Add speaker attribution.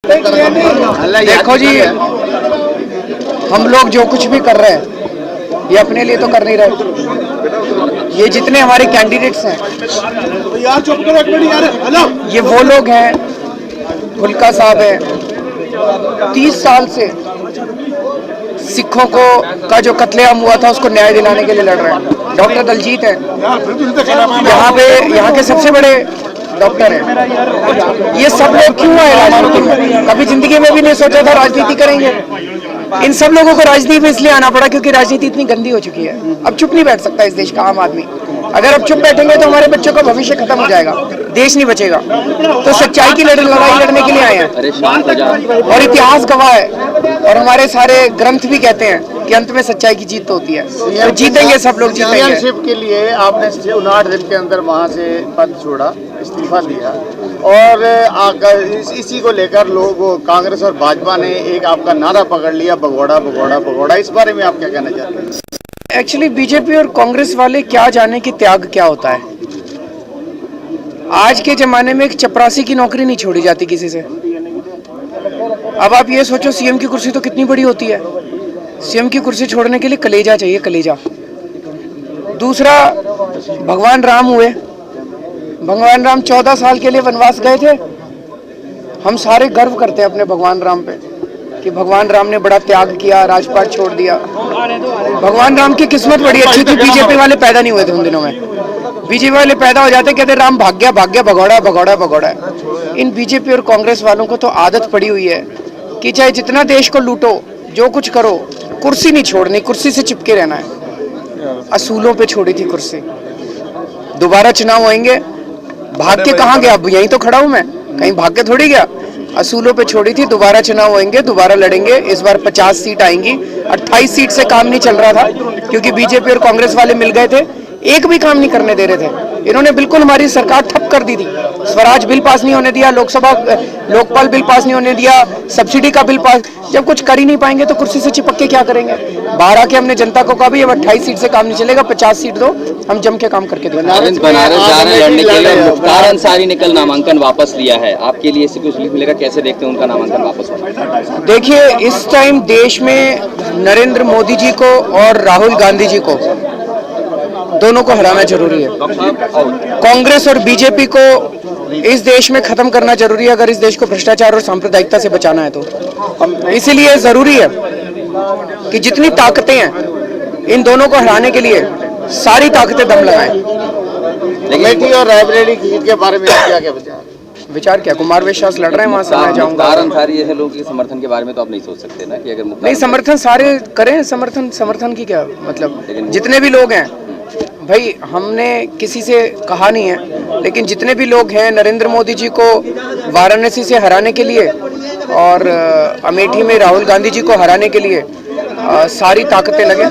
Speaker 1: देखो जी, हम लोग जो कुछ भी कर रहे हैं ये अपने लिए तो कर नहीं रहे। ये जितने हमारे कैंडिडेट्स हैं ये वो लोग हैं, फुल्का साहब है 30 साल से सिखों को का जो कत्लेआम हुआ था उसको न्याय दिलाने के लिए लड़ रहे हैं। डॉक्टर दलजीत है यहाँ के सबसे बड़े डॉक्टर है। ये सब लोग क्यों आए राजनीति में? कभी जिंदगी में भी नहीं सोचा था राजनीति करेंगे। इन सब लोगों को राजनीति में इसलिए आना पड़ा क्योंकि राजनीति इतनी गंदी हो चुकी है। अब चुप नहीं बैठ सकता इस देश का आम आदमी। अगर अब चुप बैठेंगे तो हमारे बच्चों का भविष्य खत्म हो जाएगा, देश नहीं बचेगा। तो सच्चाई की लड़ाई लड़ने के लिए आए हैं और इतिहास गवाह है और हमारे सारे ग्रंथ भी कहते हैं कि अंत में सच्चाई की जीत तो होती है। तो जीतेंगे, सब लोग जीतेंगे।
Speaker 2: के लिए आपने 59 दिन के अंदर वहां से पद छोड़ा, इस्तीफा दिया और इसी को लेकर लोग कांग्रेस और भाजपा ने एक आपका नारा पकड़ लिया, भगोड़ा भगोड़ा भगोड़ा। इस बारे में आप क्या कहना चाहते हैं?
Speaker 1: एक्चुअली बीजेपी और कांग्रेस वाले क्या जाने कि त्याग क्या होता है। आज के जमाने में एक चपरासी की नौकरी नहीं छोड़ी जाती किसी से। अब आप ये सोचो, सीएम की कुर्सी तो कितनी बड़ी होती है। सीएम की कुर्सी छोड़ने के लिए कलेजा चाहिए, कलेजा। दूसरा, भगवान राम हुए, भगवान राम 14 साल के लिए वनवास गए थे। हम सारे गर्व करते हैं अपने भगवान राम पे कि भगवान राम ने बड़ा त्याग किया, राजपाट छोड़ दिया। भगवान राम की किस्मत बड़ी अच्छी थी, बीजेपी वाले पैदा नहीं हुए थे उन दिनों में। बीजेपी वाले पैदा हो जाते, कहते राम भाग गया भाग गया, भगौड़ा भगौड़ा भगौड़ा। इन बीजेपी और कांग्रेस वालों को तो आदत पड़ी हुई है कि चाहे जितना देश को लूटो, जो कुछ करो, कुर्सी नहीं छोड़नी, कुर्सी से चिपके रहना है। असूलों पे छोड़ी थी कुर्सी। दोबारा चुनाव होंगे, भाग के कहाँ गया? अब यहीं तो खड़ा हूं मैं, कहीं भाग के थोड़ी गया। असूलों पे छोड़ी थी। दोबारा चुनाव होंगे, दोबारा लड़ेंगे। इस बार 50 सीट आएंगी। 28 सीट से काम नहीं चल रहा था क्योंकि बीजेपी और कांग्रेस वाले मिल गए थे, एक भी काम नहीं करने दे रहे थे। इन्होंने बिल्कुल हमारी सरकार ठप कर दी थी। स्वराज बिल पास नहीं होने दिया, लोकपाल बिल पास नहीं होने दिया, सब्सिडी का बिल पास। जब कुछ कर ही नहीं पाएंगे तो कुर्सी से चिपक के क्या करेंगे? बाहर आके हमने जनता को कहा भी अब 28 सीट से काम नहीं चलेगा, 50 सीट दो, हम जम के काम करके देंगे।
Speaker 3: बनारस जा रहे हैं लड़ने के लिए, मुख्तार अंसारी ने कल नामांकन वापस लिया है। आपके लिए इससे कुछ मिलेगा? कैसे देखते हैं उनका नामांकन वापस होना?
Speaker 1: देखिए, इस टाइम देश में नरेंद्र मोदी जी को और राहुल गांधी जी को दोनों को हराना जरूरी है। कांग्रेस और बीजेपी को इस देश में खत्म करना जरूरी है अगर इस देश को भ्रष्टाचार और सांप्रदायिकता से बचाना है तो। इसीलिए जरूरी है कि जितनी ताकतें हैं इन दोनों को हराने के लिए सारी ताकतें दम लगाएं।
Speaker 2: अमेठी और रायबरेली की जीत के बारे में क्या क्या
Speaker 1: विचार क्या? कुमार विश्वास लड़ रहे हैं, वहां से मैं जाऊंगा।
Speaker 3: अंसारी जैसे लोगों के समर्थन के बारे में तो आप नहीं सोच सकते ना कि अगर
Speaker 1: नहीं, समर्थन सारे करें। समर्थन की क्या मतलब? जितने भी लोग हैं भाई, हमने किसी से कहा नहीं है, लेकिन जितने भी लोग हैं नरेंद्र मोदी जी को वाराणसी से हराने के लिए और अमेठी में राहुल गांधी जी को हराने के लिए सारी ताकतें लगे।